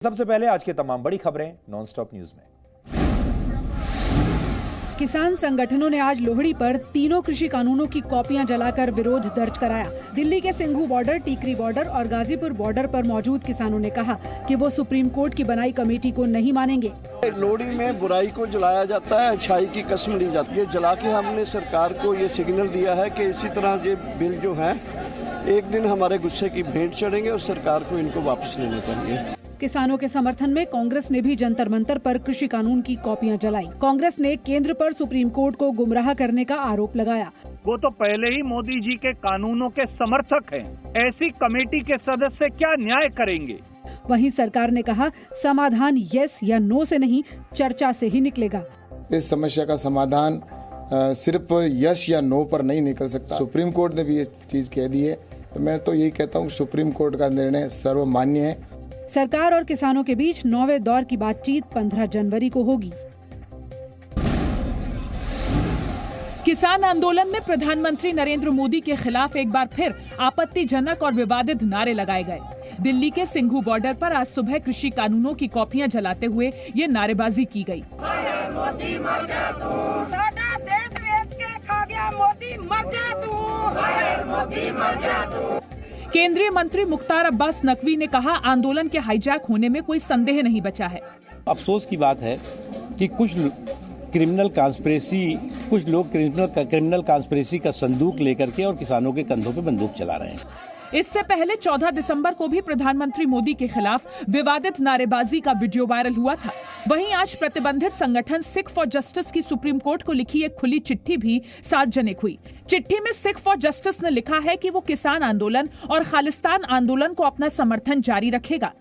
सबसे पहले आज के तमाम बड़ी खबरें नॉनस्टॉप न्यूज में। किसान संगठनों ने आज लोहड़ी पर तीनों कृषि कानूनों की कॉपियां जलाकर विरोध दर्ज कराया। दिल्ली के सिंघू बॉर्डर, टीकरी बॉर्डर और गाजीपुर बॉर्डर पर मौजूद किसानों ने कहा कि वो सुप्रीम कोर्ट की बनाई कमेटी को नहीं मानेंगे। लोहड़ी में बुराई को जलाया जाता है, अच्छाई की कसम ली जाती है। ये जला के हमने सरकार को ये सिग्नल दिया है कि इसी तरह ये बिल जो है एक दिन हमारे गुस्से की भेंट चढ़ेंगे और सरकार को इनको वापस लेने पड़ेंगे। किसानों के समर्थन में कांग्रेस ने भी जंतर मंतर पर कृषि कानून की कॉपियां जलाई। कांग्रेस ने केंद्र पर सुप्रीम कोर्ट को गुमराह करने का आरोप लगाया। वो तो पहले ही मोदी जी के कानूनों के समर्थक हैं। ऐसी कमेटी के सदस्य क्या न्याय करेंगे? वहीं सरकार ने कहा समाधान यस या नो से नहीं, चर्चा से ही निकलेगा। इस समस्या का समाधान सिर्फ यस या नो पर नहीं निकल सकता। सुप्रीम कोर्ट ने भी ये चीज कह दी है, तो मैं तो यही कहता हूँ सुप्रीम कोर्ट का निर्णय सर्वमान्य है। सरकार और किसानों के बीच 9वें दौर की बातचीत 15 जनवरी को होगी। किसान आंदोलन में प्रधानमंत्री नरेंद्र मोदी के खिलाफ एक बार फिर आपत्तिजनक और विवादित नारे लगाए गए। दिल्ली के सिंघू बॉर्डर पर आज सुबह कृषि कानूनों की कॉपियां जलाते हुए ये नारेबाजी की गई। मोदी मर जा तू, साडा देश बेच के खा गया, मोदी मर जा तू, मोदी मर जा तू। केंद्रीय मंत्री मुख्तार अब्बास नकवी ने कहा आंदोलन के हाईजैक होने में कोई संदेह नहीं बचा है। अफसोस की बात है कि कुछ लोग क्रिमिनल कॉन्स्पिरेसी का संदूक लेकर के और किसानों के कंधों पे बंदूक चला रहे हैं। इससे पहले 14 दिसंबर को भी प्रधानमंत्री मोदी के खिलाफ विवादित नारेबाजी का वीडियो वायरल हुआ था। वहीं आज प्रतिबंधित संगठन सिख फॉर जस्टिस की सुप्रीम कोर्ट को लिखी एक खुली चिट्ठी भी सार्वजनिक हुई। चिट्ठी में सिख फॉर जस्टिस ने लिखा है कि वो किसान आंदोलन और खालिस्तान आंदोलन को अपना समर्थन जारी रखेगा।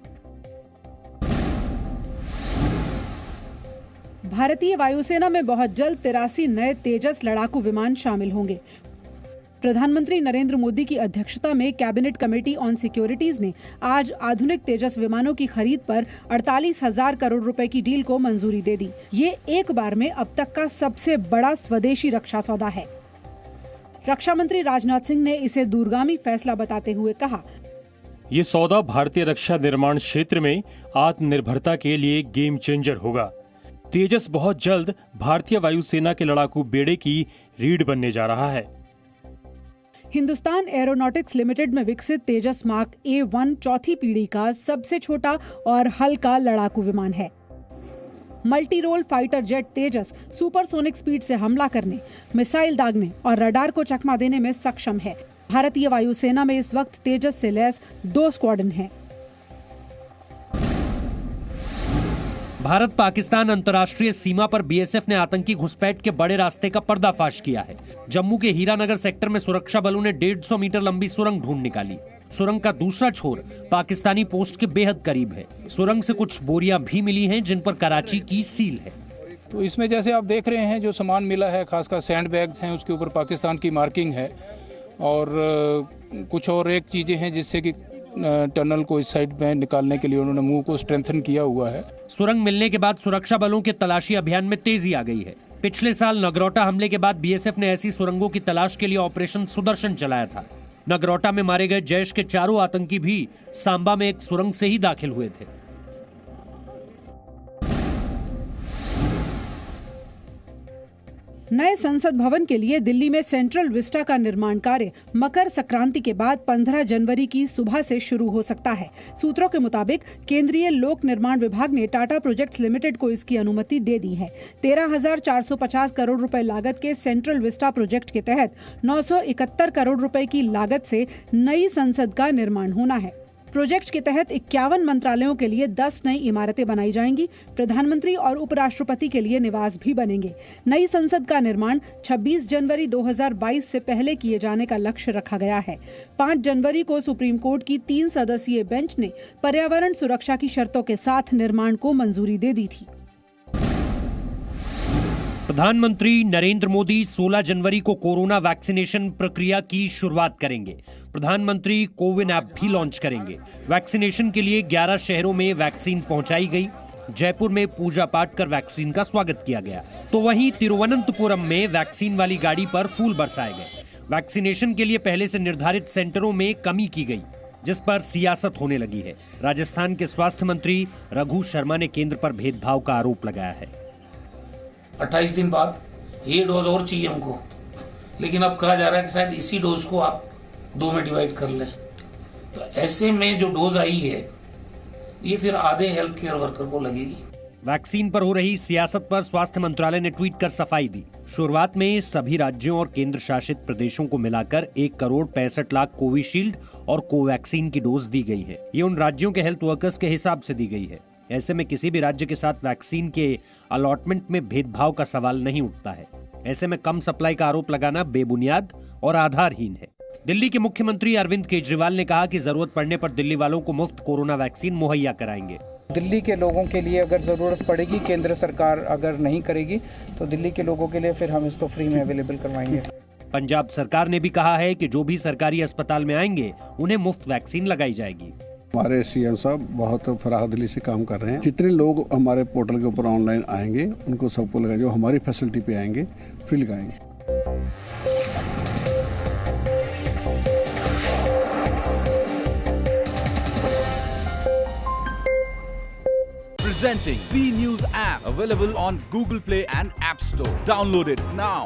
भारतीय वायुसेना में बहुत जल्द 83 नए तेजस लड़ाकू विमान शामिल होंगे। प्रधानमंत्री नरेंद्र मोदी की अध्यक्षता में कैबिनेट कमेटी ऑन सिक्योरिटीज ने आज आधुनिक तेजस विमानों की खरीद पर 48,000 करोड़ रुपए की डील को मंजूरी दे दी। ये एक बार में अब तक का सबसे बड़ा स्वदेशी रक्षा सौदा है। रक्षा मंत्री राजनाथ सिंह ने इसे दूरगामी फैसला बताते हुए कहा, ये सौदा भारतीय रक्षा निर्माण क्षेत्र में आत्मनिर्भरता के लिए गेम चेंजर होगा। तेजस बहुत जल्द भारतीय वायुसेना के लड़ाकू बेड़े की रीढ़ बनने जा रहा है। हिंदुस्तान एरोनॉटिक्स लिमिटेड में विकसित तेजस मार्क A1 चौथी पीढ़ी का सबसे छोटा और हल्का लड़ाकू विमान है। मल्टी रोल फाइटर जेट तेजस सुपरसोनिक स्पीड से हमला करने, मिसाइल दागने और रडार को चकमा देने में सक्षम है। भारतीय वायुसेना में इस वक्त तेजस से लैस 2 स्क्वाड्रन हैं। भारत पाकिस्तान अंतर्राष्ट्रीय सीमा पर बीएसएफ ने आतंकी घुसपैठ के बड़े रास्ते का पर्दाफाश किया है। जम्मू के हीरानगर सेक्टर में सुरक्षा बलों ने 150 मीटर लंबी सुरंग ढूंढ निकाली। सुरंग का दूसरा छोर पाकिस्तानी पोस्ट के बेहद करीब है। सुरंग से कुछ बोरियां भी मिली हैं जिन पर कराची की सील है। तो इसमें जैसे आप देख रहे हैं जो सामान मिला है, खासकर सैंड बैग्स हैं, उसके ऊपर पाकिस्तान की मार्किंग है और कुछ और एक चीजें हैं जिससे कि टनल को इस साइड में निकालने के लिए उन्होंने मुंह को स्ट्रेंथन किया हुआ है। सुरंग मिलने के बाद सुरक्षा बलों के तलाशी अभियान में तेजी आ गई है। पिछले साल नगरोटा हमले के बाद बीएसएफ ने ऐसी सुरंगों की तलाश के लिए ऑपरेशन सुदर्शन चलाया था। नगरोटा में मारे गए जैश के 4 आतंकी भी सांबा में एक सुरंग से ही दाखिल हुए थे। नए संसद भवन के लिए दिल्ली में सेंट्रल विस्टा का निर्माण कार्य मकर संक्रांति के बाद 15 जनवरी की सुबह से शुरू हो सकता है। सूत्रों के मुताबिक केंद्रीय लोक निर्माण विभाग ने टाटा प्रोजेक्ट्स लिमिटेड को इसकी अनुमति दे दी है। 13,450 करोड़ रुपए लागत के सेंट्रल विस्टा प्रोजेक्ट के तहत 971 करोड़ रुपए की लागत से नई संसद का निर्माण होना है। प्रोजेक्ट के तहत 51 मंत्रालयों के लिए 10 नई इमारतें बनाई जाएंगी। प्रधानमंत्री और उपराष्ट्रपति के लिए निवास भी बनेंगे। नई संसद का निर्माण 26 जनवरी 2022 से पहले किए जाने का लक्ष्य रखा गया है। 5 जनवरी को सुप्रीम कोर्ट की 3 सदस्यीय बेंच ने पर्यावरण सुरक्षा की शर्तों के साथ निर्माण को मंजूरी दे दी थी। प्रधानमंत्री नरेंद्र मोदी 16 जनवरी को कोरोना वैक्सीनेशन प्रक्रिया की शुरुआत करेंगे। प्रधानमंत्री कोविन ऐप भी लॉन्च करेंगे। वैक्सीनेशन के लिए 11 शहरों में वैक्सीन पहुंचाई गई। जयपुर में पूजा पाठ कर वैक्सीन का स्वागत किया गया, तो वहीं तिरुवनंतपुरम में वैक्सीन वाली गाड़ी पर फूल बरसाए गए। वैक्सीनेशन के लिए पहले से निर्धारित सेंटरों में कमी की गई। जिस पर सियासत होने लगी है। राजस्थान के स्वास्थ्य मंत्री रघु शर्मा ने केंद्र पर भेदभाव का आरोप लगाया है। 28 दिन बाद ये डोज और चाहिए हमको, लेकिन अब कहा जा रहा है कि शायद इसी डोज को आप 2 में डिवाइड कर लें। तो ऐसे में जो डोज आई है ये फिर आधे हेल्थ केयर वर्कर को लगेगी। वैक्सीन पर हो रही सियासत पर स्वास्थ्य मंत्रालय ने ट्वीट कर सफाई दी। शुरुआत में सभी राज्यों और केंद्र शासित प्रदेशों को मिलाकर 1,65,00,000 कोविशील्ड और कोवैक्सीन की डोज दी गई है। ये उन राज्यों के हेल्थ वर्कर्स के हिसाब से दी गई है। ऐसे में किसी भी राज्य के साथ वैक्सीन के अलॉटमेंट में भेदभाव का सवाल नहीं उठता है। ऐसे में कम सप्लाई का आरोप लगाना बेबुनियाद और आधारहीन है। दिल्ली के मुख्यमंत्री अरविंद केजरीवाल ने कहा कि जरूरत पड़ने पर दिल्ली वालों को मुफ्त कोरोना वैक्सीन मुहैया कराएंगे। दिल्ली के लोगों के लिए अगर ज़रूरत पड़ेगी, केंद्र सरकार अगर नहीं करेगी तो दिल्ली के लोगों के लिए फिर हम इसको फ्री में अवेलेबल करवाएंगे। पंजाब सरकार ने भी कहा है कि जो भी सरकारी अस्पताल में आएंगे उन्हें मुफ्त वैक्सीन लगाई जाएगी। हमारे सीएम साहब बहुत फराहदिली से काम कर रहे हैं। जितने लोग हमारे पोर्टल के ऊपर ऑनलाइन आएंगे उनको सबको लगाएंगे, जो हमारी फैसिलिटी पे आएंगे फ्री लगाएंगे। Presenting B News app, available on Google Play and App Store. Download it now.